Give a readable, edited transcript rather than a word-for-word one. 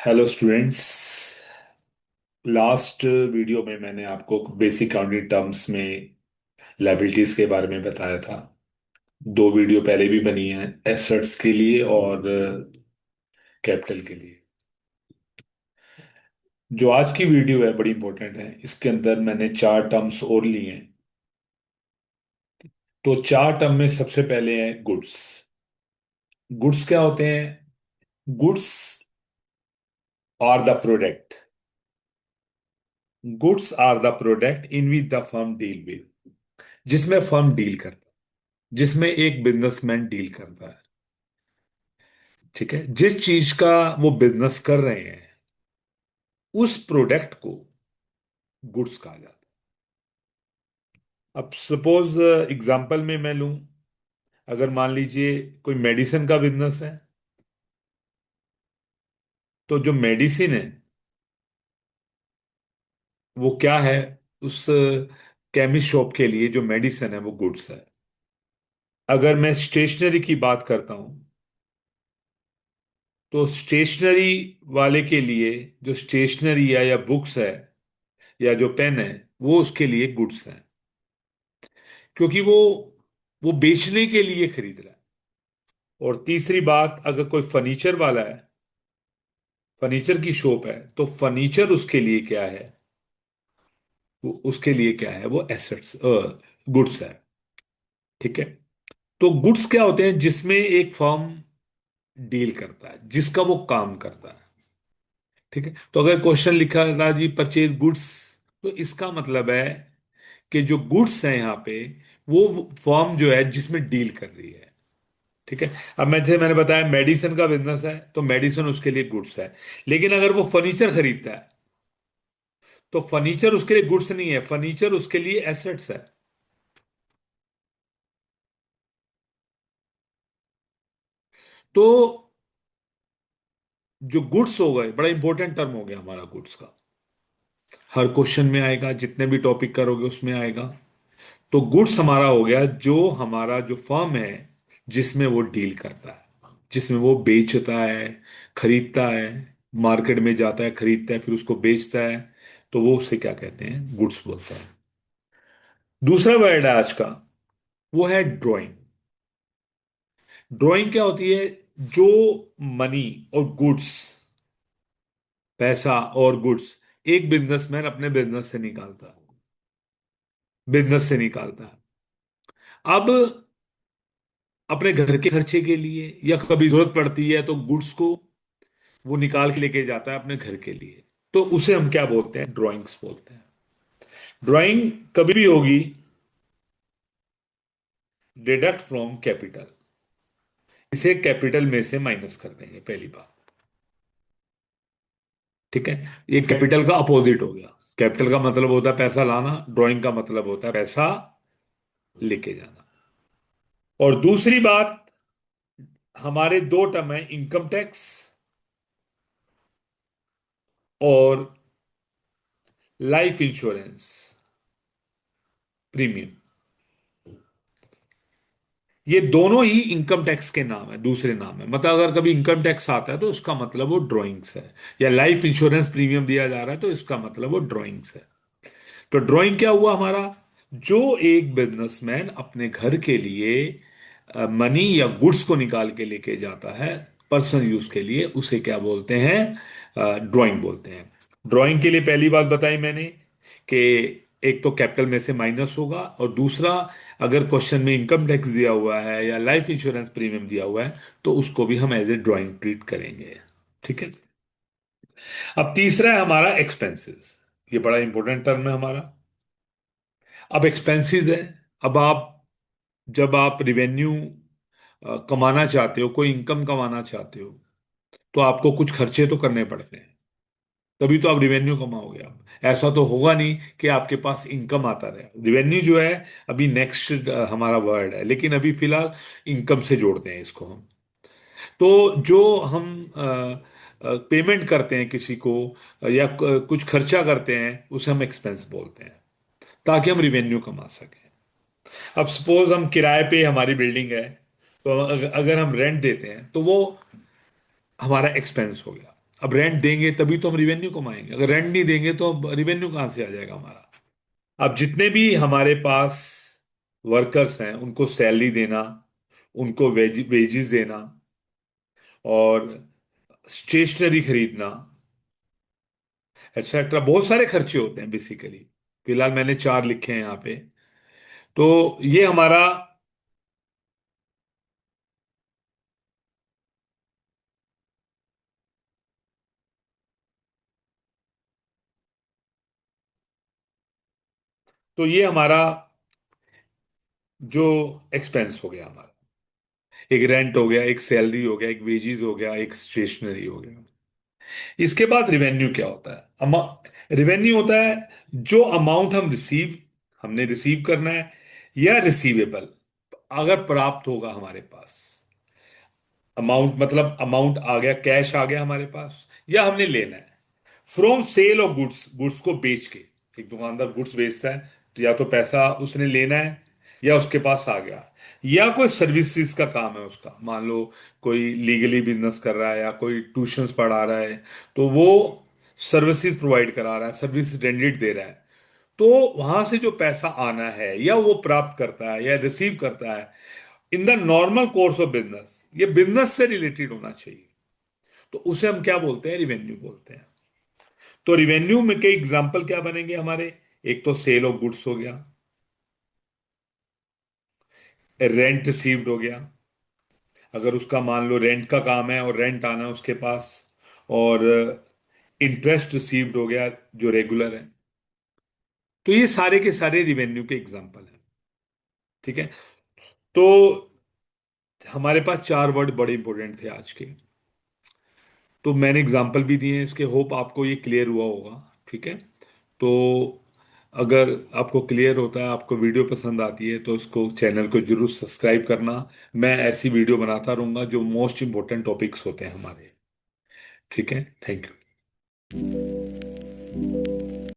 Hello students. Last video में मैंने आपको बेसिक अकाउंटिंग टर्म्स में लायबिलिटीज के बारे में बताया था। दो वीडियो पहले भी बनी हैं, एसेट्स के लिए और कैपिटल के लिए। जो आज की वीडियो है बड़ी इंपॉर्टेंट है, इसके अंदर मैंने चार टर्म्स और लिए हैं। तो चार टर्म में सबसे पहले है गुड्स। गुड्स क्या होते हैं? Goods are the product. Goods are the product in which the firm deal with, जिसमें फर्म डील करता है, जिसमें एक बिजनेसमैन डील करता है। ठीक है, जिस चीज का वो बिजनेस कर रहे हैं उस प्रोडक्ट को गुड्स कहा जाता है। अब सपोज एग्जांपल में मैं लूं, अगर मान लीजिए कोई मेडिसिन का बिजनेस है, तो जो मेडिसिन है वो क्या है? उस केमिस्ट शॉप के लिए जो मेडिसिन है वो गुड्स है। अगर मैं स्टेशनरी की बात करता हूं, तो स्टेशनरी वाले के लिए जो स्टेशनरी है या बुक्स है या जो पेन है, वो उसके लिए गुड्स है, क्योंकि वो बेचने के लिए खरीद रहा है। और तीसरी बात, अगर कोई फर्नीचर वाला है, फर्नीचर की शॉप है, तो फर्नीचर उसके लिए क्या है? वो उसके लिए क्या है? वो एसेट्स, गुड्स है। ठीक है। तो गुड्स क्या होते हैं? जिसमें एक फर्म डील करता है, जिसका वो काम करता है। ठीक है। तो अगर क्वेश्चन लिखा था जी परचेज गुड्स, तो इसका मतलब है कि जो गुड्स है यहाँ पे, वो फर्म जो है जिसमें डील कर रही है। ठीक है। अब मैं जैसे मैंने बताया मेडिसिन का बिजनेस है, तो मेडिसिन उसके लिए गुड्स है। लेकिन अगर वो फर्नीचर खरीदता है, तो फर्नीचर उसके लिए गुड्स नहीं है, फर्नीचर उसके लिए एसेट्स है। तो जो गुड्स हो गए, बड़ा इंपॉर्टेंट टर्म हो गया हमारा गुड्स का। हर क्वेश्चन में आएगा, जितने भी टॉपिक करोगे उसमें आएगा। तो गुड्स हमारा हो गया जो हमारा जो फर्म है जिसमें वो डील करता है, जिसमें वो बेचता है, खरीदता है, मार्केट में जाता है, खरीदता है, फिर उसको बेचता है। तो वो उसे क्या कहते हैं? गुड्स बोलते हैं। दूसरा वर्ड है आज का, वो है ड्राइंग। ड्राइंग क्या होती है? जो मनी और गुड्स, पैसा और गुड्स, एक बिजनेसमैन अपने बिजनेस से निकालता है। अब अपने घर के खर्चे के लिए या कभी जरूरत पड़ती है तो गुड्स को वो निकाल के लेके जाता है अपने घर के लिए। तो उसे हम क्या बोलते हैं? ड्राइंग्स बोलते हैं। ड्राइंग कभी भी होगी डिडक्ट फ्रॉम कैपिटल, इसे कैपिटल में से माइनस कर देंगे, पहली बात। ठीक है। ये कैपिटल का अपोजिट हो गया। कैपिटल का मतलब होता है पैसा लाना, ड्राइंग का मतलब होता है पैसा लेके जाना। और दूसरी बात, हमारे दो टर्म है, इनकम टैक्स और लाइफ इंश्योरेंस प्रीमियम। ये दोनों ही इनकम टैक्स के नाम है, दूसरे नाम है। मतलब अगर कभी इनकम टैक्स आता है तो उसका मतलब वो ड्राइंग्स है, या लाइफ इंश्योरेंस प्रीमियम दिया जा रहा है तो इसका मतलब वो ड्राइंग्स है। तो ड्राइंग क्या हुआ हमारा? जो एक बिजनेसमैन अपने घर के लिए मनी या गुड्स को निकाल के लेके जाता है पर्सनल यूज के लिए, उसे क्या बोलते हैं? ड्राइंग बोलते हैं। ड्राइंग के लिए पहली बात बताई मैंने कि एक तो कैपिटल में से माइनस होगा, और दूसरा, अगर क्वेश्चन में इनकम टैक्स दिया हुआ है या लाइफ इंश्योरेंस प्रीमियम दिया हुआ है तो उसको भी हम एज ए ड्राइंग ट्रीट करेंगे। ठीक है। अब तीसरा है हमारा एक्सपेंसेस। ये बड़ा इंपॉर्टेंट टर्म है हमारा। अब एक्सपेंसेस है। अब आप, जब आप रिवेन्यू कमाना चाहते हो, कोई इनकम कमाना चाहते हो, तो आपको कुछ खर्चे तो करने पड़ते हैं, तभी तो आप रिवेन्यू कमाओगे। आप ऐसा तो होगा नहीं कि आपके पास इनकम आता रहे। रिवेन्यू जो है अभी नेक्स्ट हमारा वर्ड है, लेकिन अभी फिलहाल इनकम से जोड़ते हैं इसको हम। तो जो हम पेमेंट करते हैं किसी को, या कुछ खर्चा करते हैं, उसे हम एक्सपेंस बोलते हैं, ताकि हम रिवेन्यू कमा सकें। अब सपोज हम किराए पे हमारी बिल्डिंग है, तो अगर हम रेंट देते हैं तो वो हमारा एक्सपेंस हो गया। अब रेंट देंगे तभी तो हम रिवेन्यू कमाएंगे, अगर रेंट नहीं देंगे तो रिवेन्यू कहाँ से आ जाएगा हमारा। अब जितने भी हमारे पास वर्कर्स हैं उनको सैलरी देना, उनको वेजिस देना, और स्टेशनरी खरीदना, एक्सेट्रा, बहुत सारे खर्चे होते हैं बेसिकली। फिलहाल मैंने चार लिखे हैं यहाँ पे। तो ये हमारा, तो ये हमारा जो एक्सपेंस हो गया हमारा, एक रेंट हो गया, एक सैलरी हो गया, एक वेजिस हो गया, एक स्टेशनरी हो गया। इसके बाद रिवेन्यू क्या होता है? रिवेन्यू होता है जो अमाउंट हमने रिसीव करना है, या रिसीवेबल, अगर प्राप्त होगा हमारे पास। अमाउंट मतलब अमाउंट आ गया, कैश आ गया हमारे पास, या हमने लेना है from sale of goods, goods को बेच के। एक दुकानदार गुड्स बेचता है, तो या तो पैसा उसने लेना है, या उसके पास आ गया, या कोई सर्विसेज का काम है उसका, मान लो कोई लीगली बिजनेस कर रहा है या कोई ट्यूशंस पढ़ा रहा है, तो वो सर्विसेज प्रोवाइड करा रहा है, सर्विस रेंडेड दे रहा है। तो वहां से जो पैसा आना है या वो प्राप्त करता है या रिसीव करता है in the normal course of business, ये बिजनेस से रिलेटेड होना चाहिए, तो उसे हम क्या बोलते हैं? रिवेन्यू बोलते हैं। तो रिवेन्यू में के एग्जाम्पल क्या बनेंगे हमारे? एक तो सेल ऑफ गुड्स हो गया, रेंट रिसीव्ड हो गया, अगर उसका मान लो रेंट का काम है और रेंट आना है उसके पास, और इंटरेस्ट रिसीव्ड हो गया जो रेगुलर है। तो ये सारे के सारे रिवेन्यू के एग्जाम्पल हैं। ठीक है। तो हमारे पास चार वर्ड बड़े इंपॉर्टेंट थे आज के, तो मैंने एग्जाम्पल भी दिए हैं इसके, होप आपको ये क्लियर हुआ होगा। ठीक है। तो अगर आपको क्लियर होता है, आपको वीडियो पसंद आती है, तो इसको चैनल को जरूर सब्सक्राइब करना। मैं ऐसी वीडियो बनाता रहूंगा जो मोस्ट इंपॉर्टेंट टॉपिक्स होते हैं हमारे। ठीक है। Thank you.